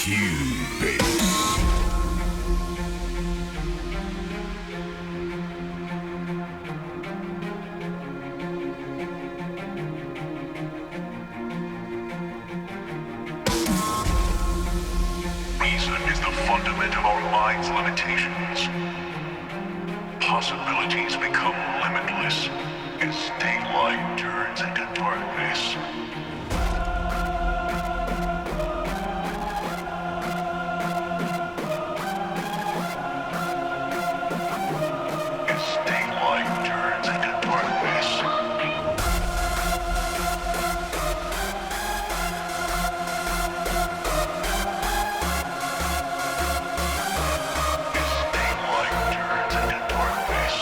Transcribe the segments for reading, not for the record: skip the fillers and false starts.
Reason is the fundament of our mind's limitations. Possibilities become limitless as daylight turns into darkness. As daylight turns into darkness. As daylight turns into darkness.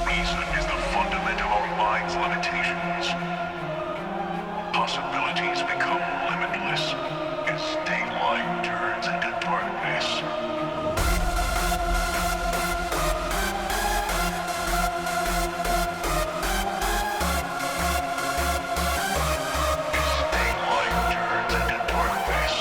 Reason is the fundament of our mind's limitations. Possibilities become limitless as daylight turns into darkness. As daylight turns into darkness.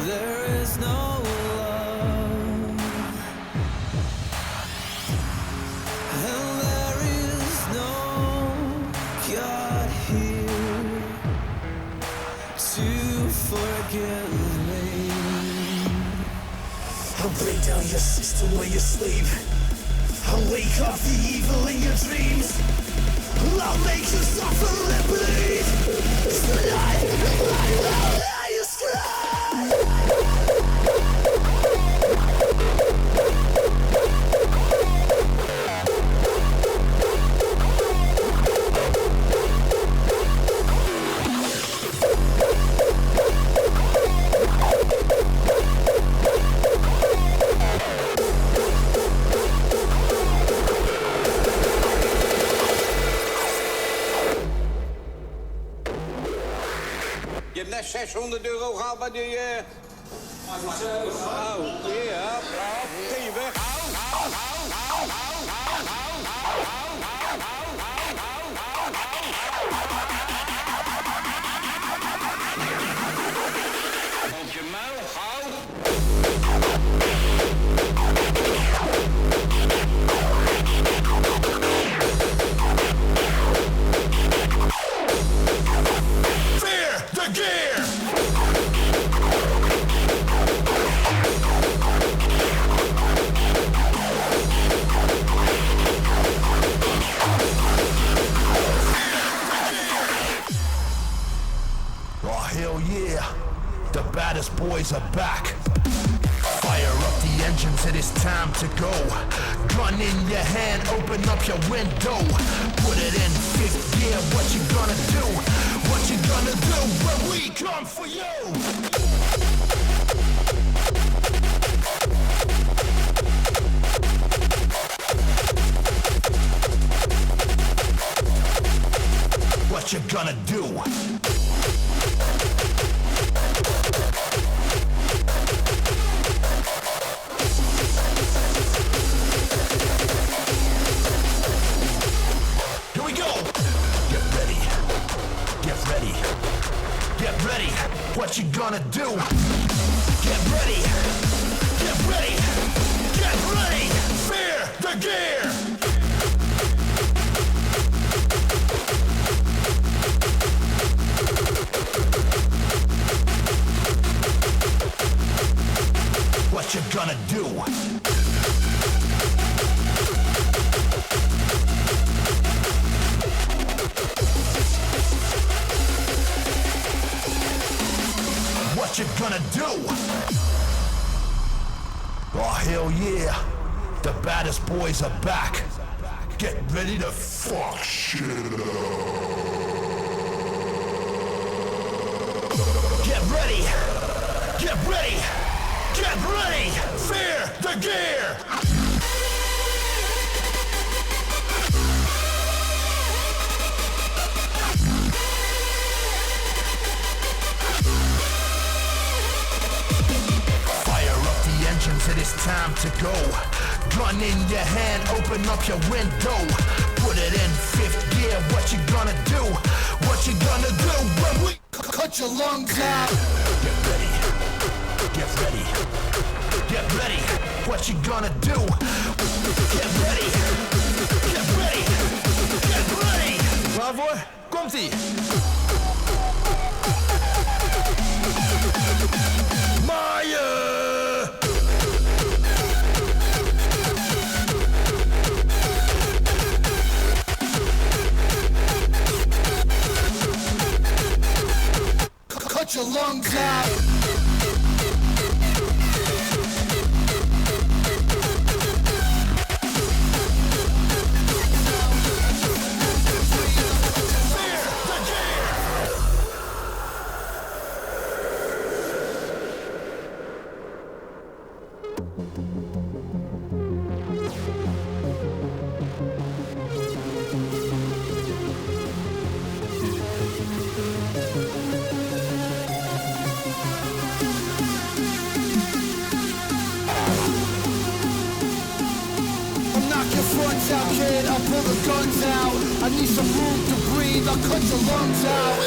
there is no love, and there is no God here to forgive me. I'll break down your system where you sleep. I'll wake up the evil in your dreams. I'll make you suffer and bleed. Tonight, I will hear you scream. Je hebt net 600 euro gehad bij die... Oh, ja. Kun je weg? Op je muil, gauw. Fear the gear! Oh, hell yeah. The baddest boys are back. Fire up the engines, it is time to go. Gun in your hand, open up your window. Put it in fifth gear, what you gonna do? What you gonna do when we come for you? What you gonna do? Here we go! Get ready. Get ready. Get ready. What you gonna do? Get ready. Get ready. Get ready. Fear the gear! What you gonna do? What you gonna do? Oh, hell yeah. The baddest boys are back. Get ready to fuck shit up. Get ready. Get ready. Get ready. Fear the gear. It is time to go. Gun in your hand, open up your window. Put it in fifth gear, what you gonna do? What you gonna do when we cut your lungs out? Get ready, get ready, get ready. What you gonna do? Get ready, get ready, get ready. Klaar voor? Komt-ie! Maya! Cut your lungs out. Out, kid, I'll pull the guns out. I need some room to breathe, I'll cut your lungs out.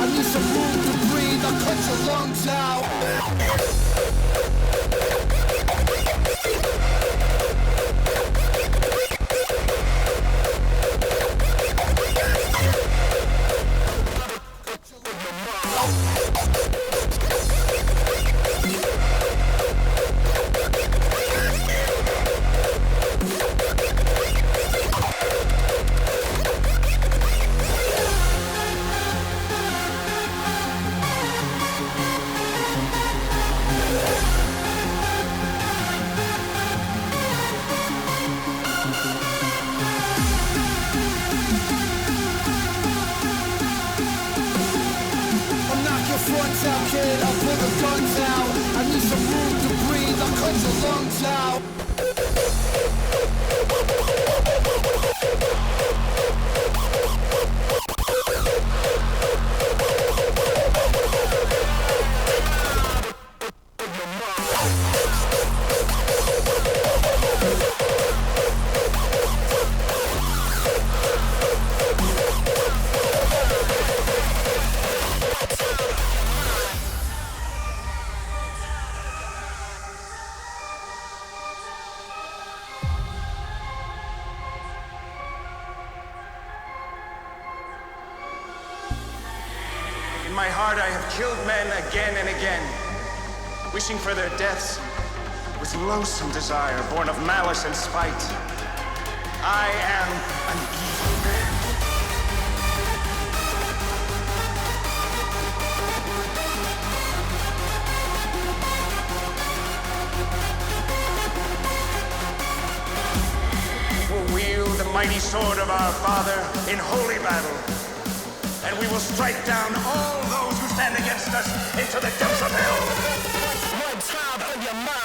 need some room to breathe. I'll cut your lungs out. Fronts out, kid, I'll pull the guns out. I need some room to breathe, I'll cut your lungs out. In my heart I have killed men again and again, wishing for their deaths with loathsome desire, born of malice and spite. I am an evil man. We'll wield the mighty sword of our Father in holy battle, and we will strike down all those who stand against us into the depths of hell. One time for your mind.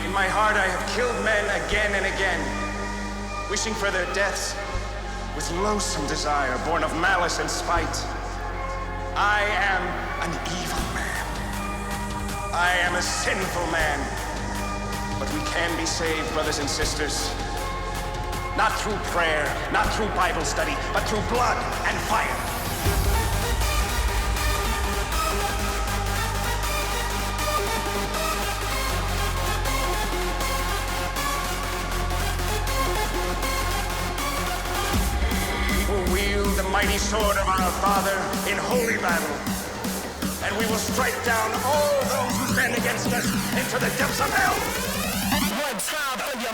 In my heart I have killed men again and again, wishing for their deaths with loathsome desire, born of malice and spite. I am an evil man. I am a sinful man. But we can be saved, brothers and sisters. Not through prayer, not through Bible study, but through blood and fire. The mighty sword of our Father in holy battle, and we will strike down all those who stand against us into the depths of hell. One time for your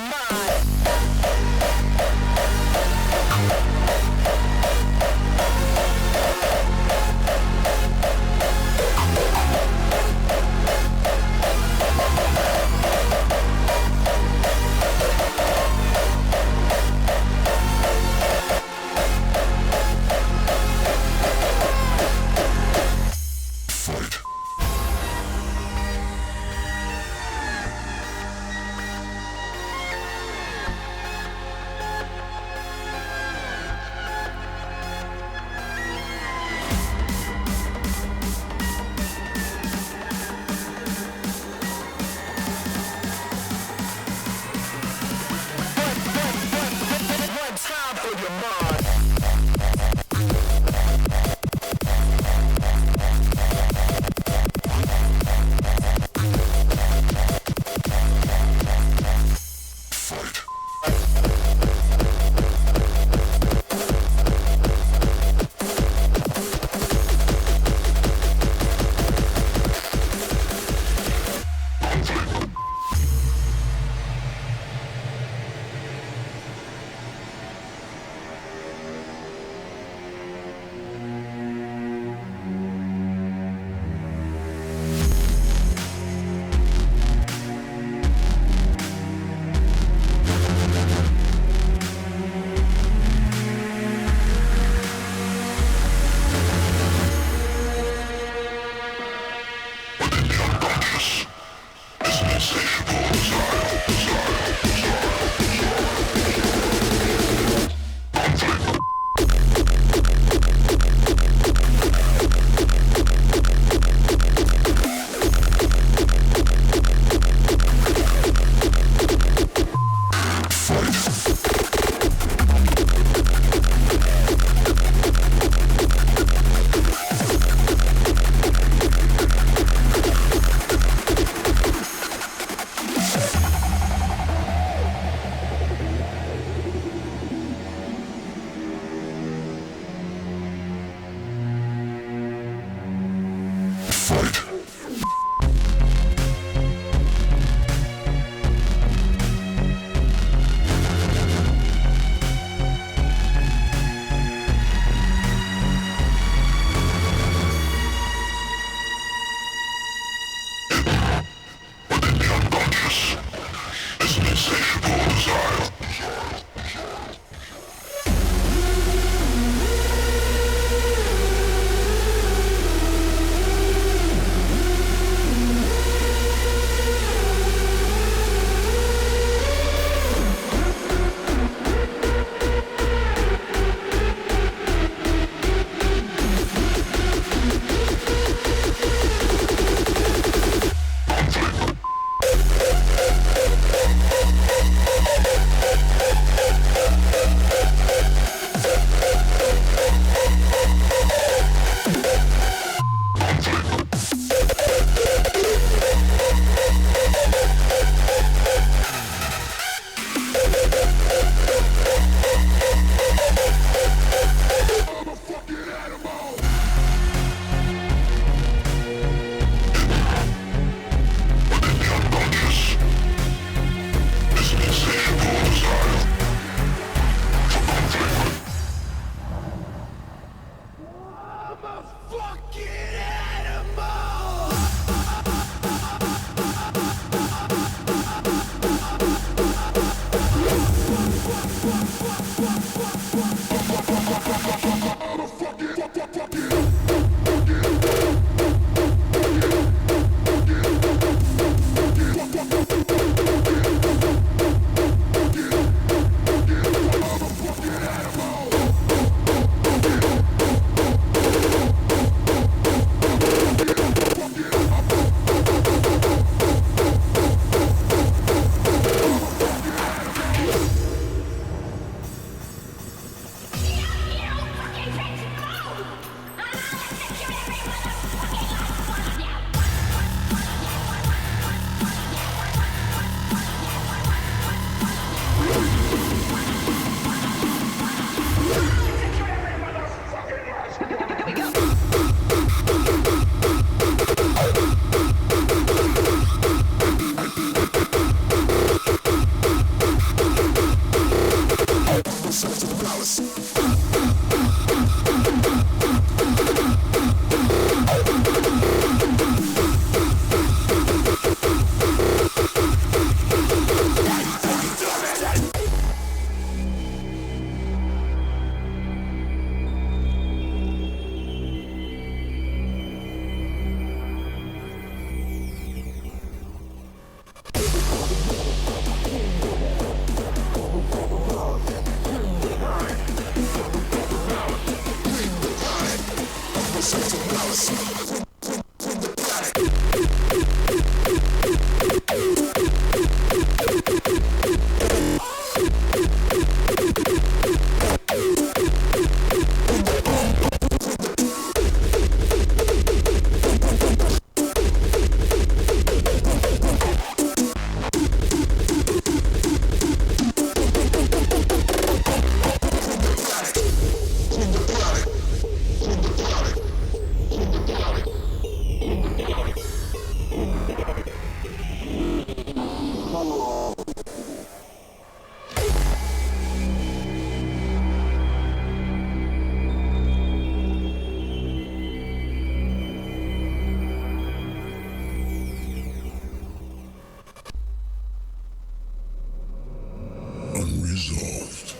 Unresolved.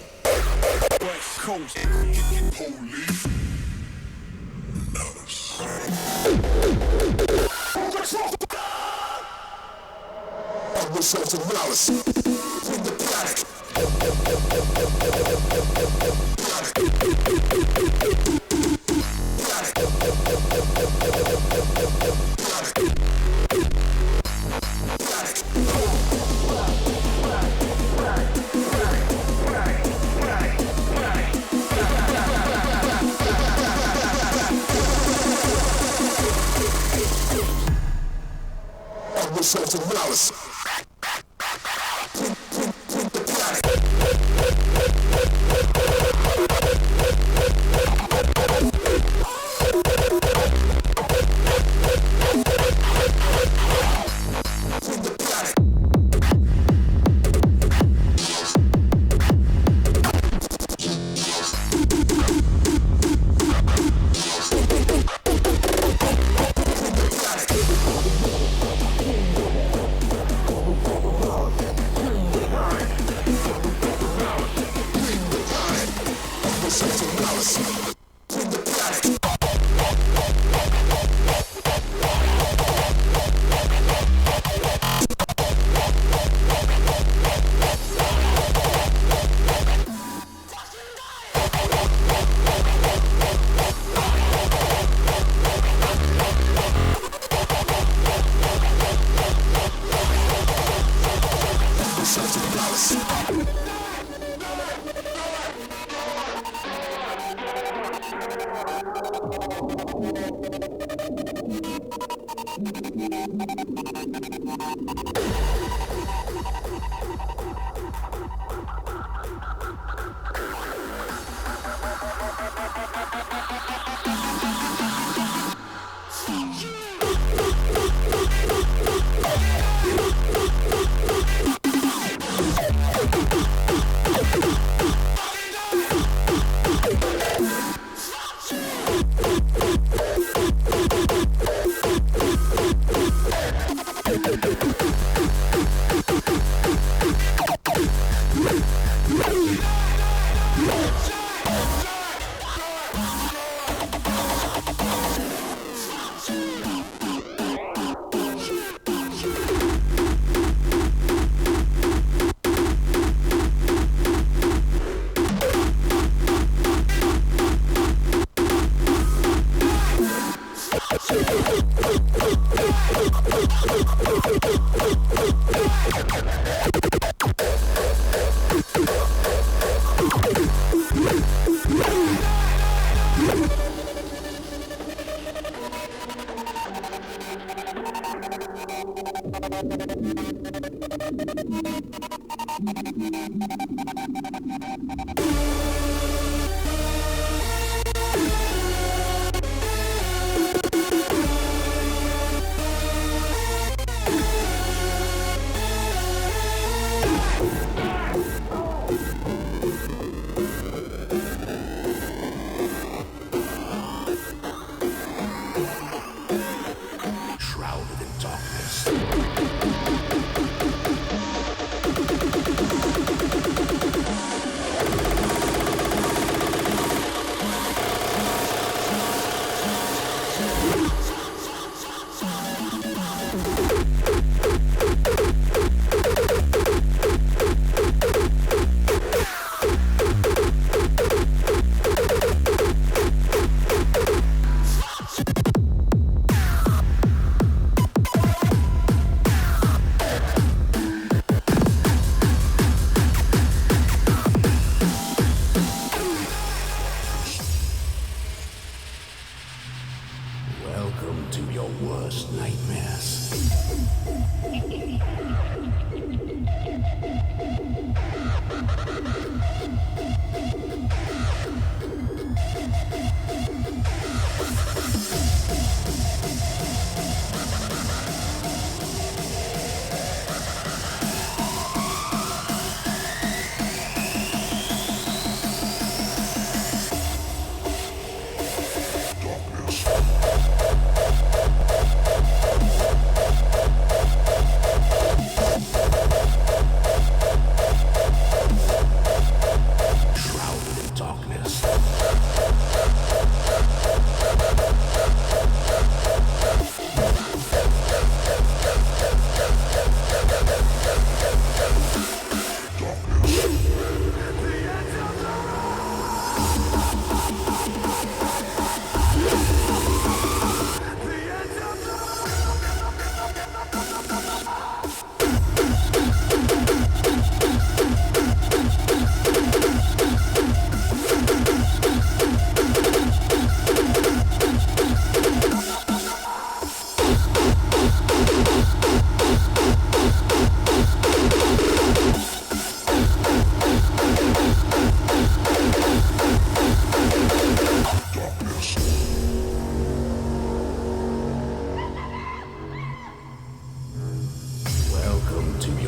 West Coast. Police. Malice. Unresolved of malice. From the planet. Unresolved of malice. Shrouded in darkness.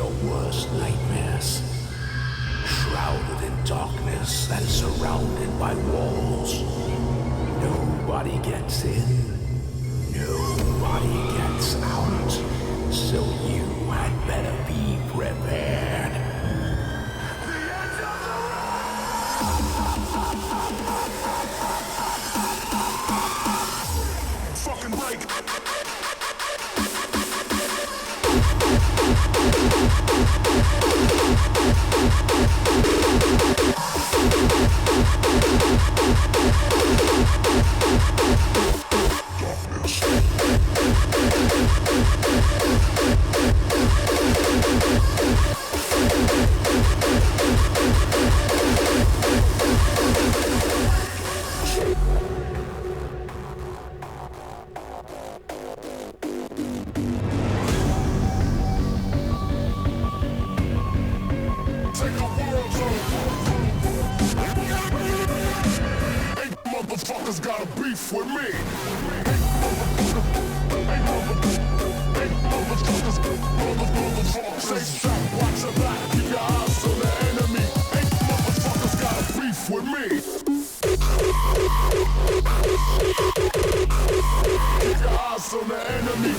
your worst nightmares. Shrouded in darkness and surrounded by walls. Nobody gets in, nobody gets out. So you had better be prepared. Fucking break. Motherfuckers got a beef with me. Motherfuckers, say stop, watch your back, keep your eyes on the enemy. Motherfuckers got a beef with me. Keep your eyes on the enemy.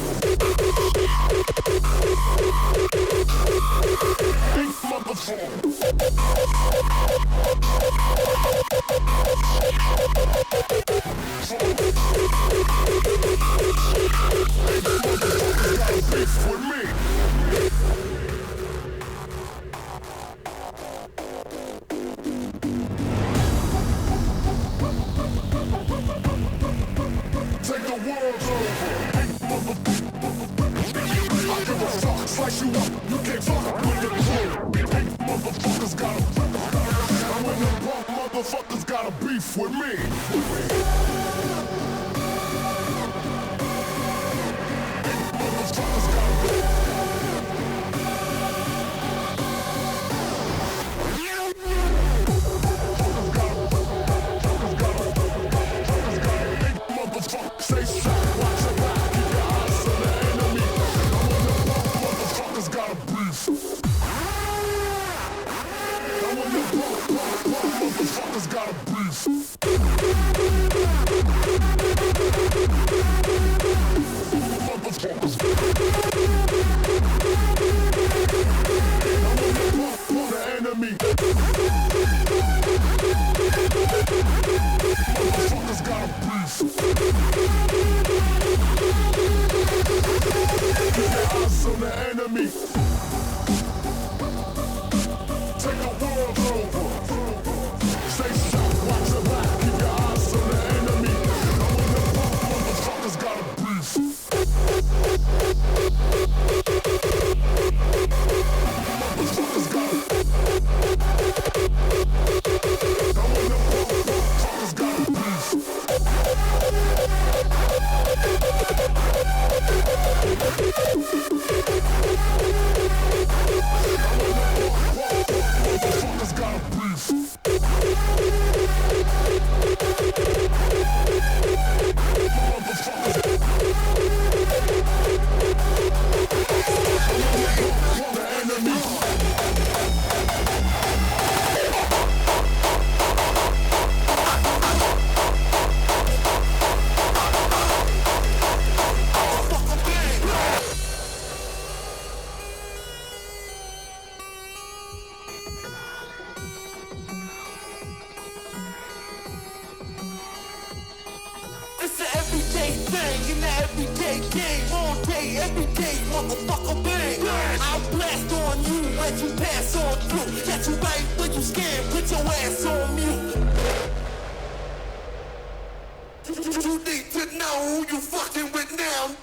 Motherfucker. Beef with me. Take the world over. I give a fuck, slice you up. You can't fuck with the crew. Motherfuckers got a and when the punk motherfuckers got a beef with me. Motherfuckers got a beef. Motherfuckers say shot, watch your back, keep your eyes on the enemy. And when the punk motherfuckers got a beef. And when the punk motherfuckers got a beef. Motherfuckers. And when the punk the enemy. Motherfuckers got a beef. Keep your eyes on the enemy. Take the world over. Say shot, watch your back, keep your eyes on the enemy. And when the punk motherfuckers got a beef. Motherfuckers got a and when the punk motherfuckers got a beef. Motherfuckers got a beef. The enemy. It's an everyday thing in the everyday game. All day, every day, motherfucker bang. I'll blast on you as you pass on through. Catch you right when you scan, put your ass on mute. You need to know who you fucking with now.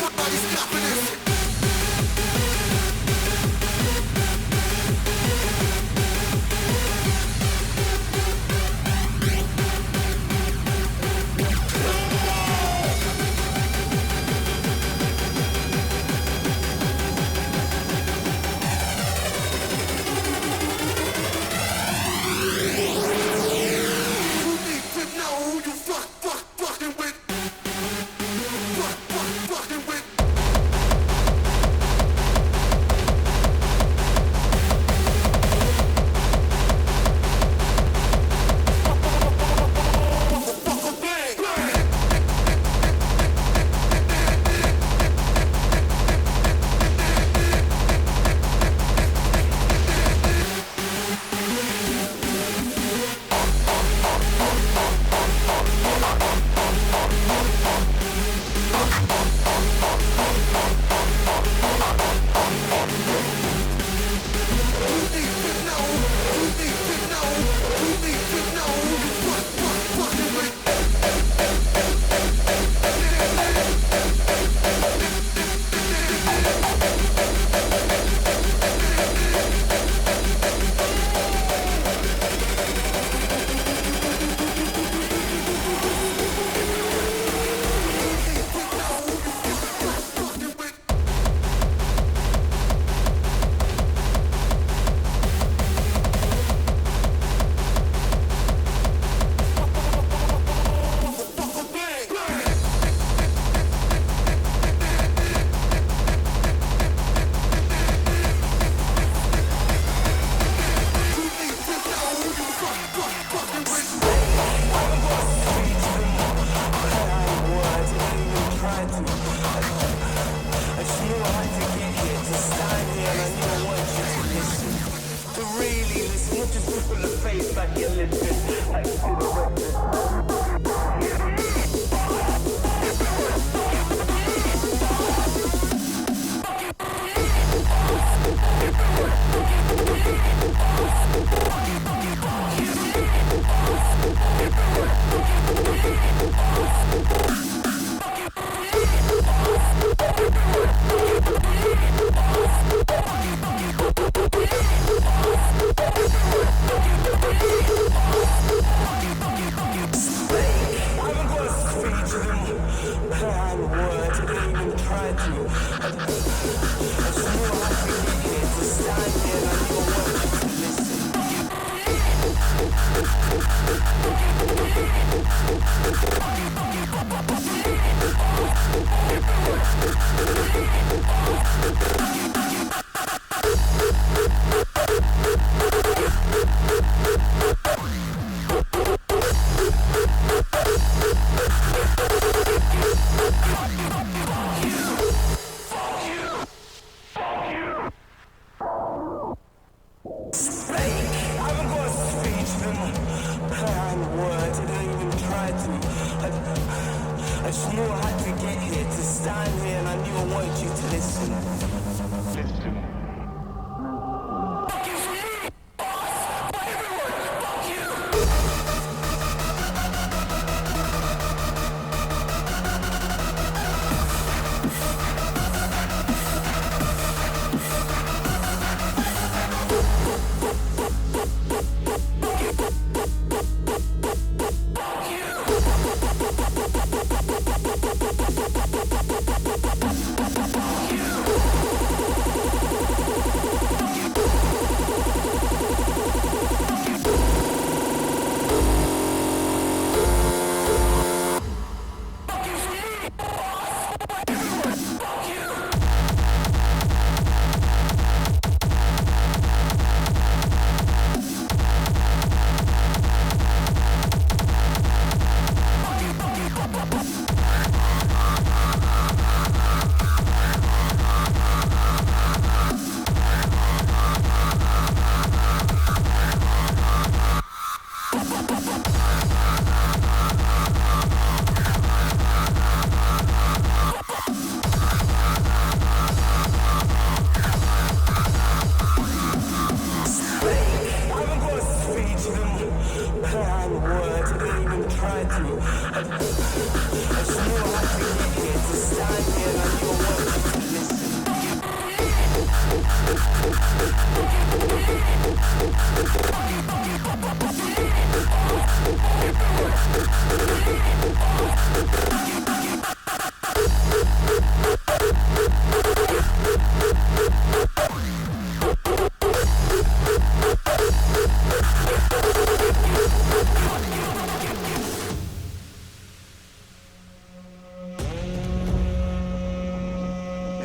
Nobody's stopping this. face like you're living. Like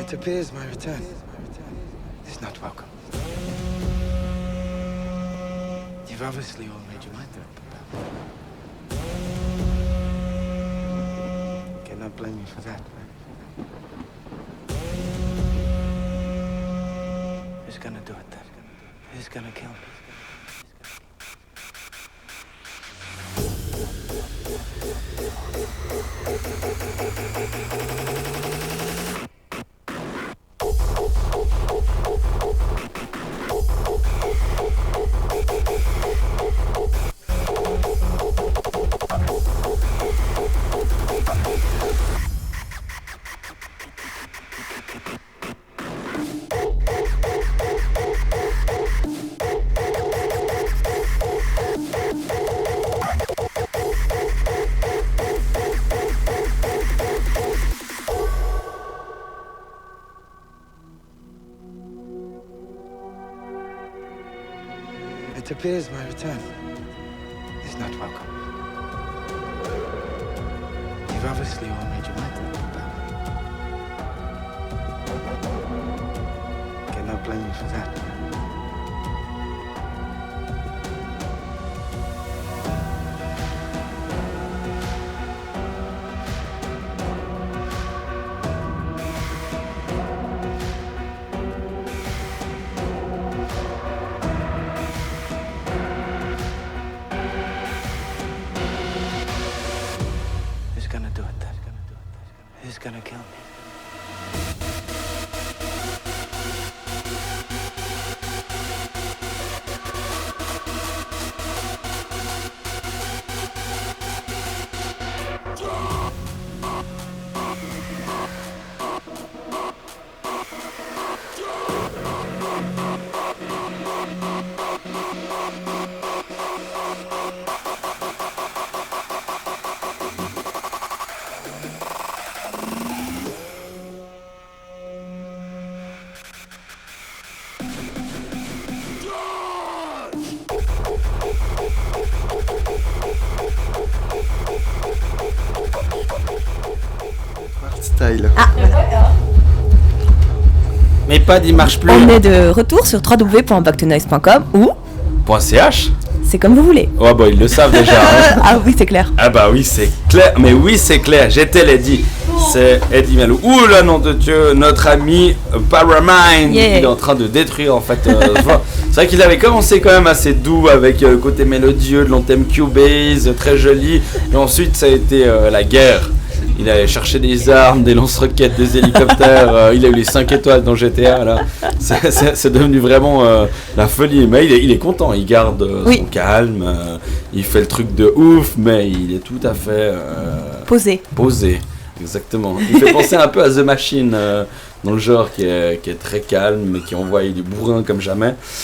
It appears my return is not welcome. You've obviously all made your mind up. Cannot blame you for that. Who's gonna do it then? Who's gonna kill me? It appears my return is not welcome. You've obviously all made your mind up. Cannot blame you for that. mail. Mais Pad il marche plus. On est de retour sur www.backtonoise.com ou .ch. c'est comme vous voulez. Oh bah ils le savent déjà. Hein. Ah oui, c'est clair. Ah bah oui c'est clair. Mais oui c'est clair. J'étais Lady. C'est Eddie Mialou. Ouh là nom de Dieu, notre ami Paramind. Yeah. Il est en train de détruire en fait. C'est vrai qu'il avait commencé quand même assez doux avec le côté mélodieux de l'anthème Cubase, très joli. Et ensuite ça a été la guerre. Il allait chercher des armes, des lance-roquettes, des hélicoptères. Il a eu les 5 étoiles dans GTA. Là. C'est devenu vraiment la folie. Mais il est content. Il garde son calme. Il fait le truc de ouf, mais il est tout à fait posé. Exactement. Il fait penser un peu à The Machine dans le genre qui est très calme, mais qui envoie du bourrin comme jamais.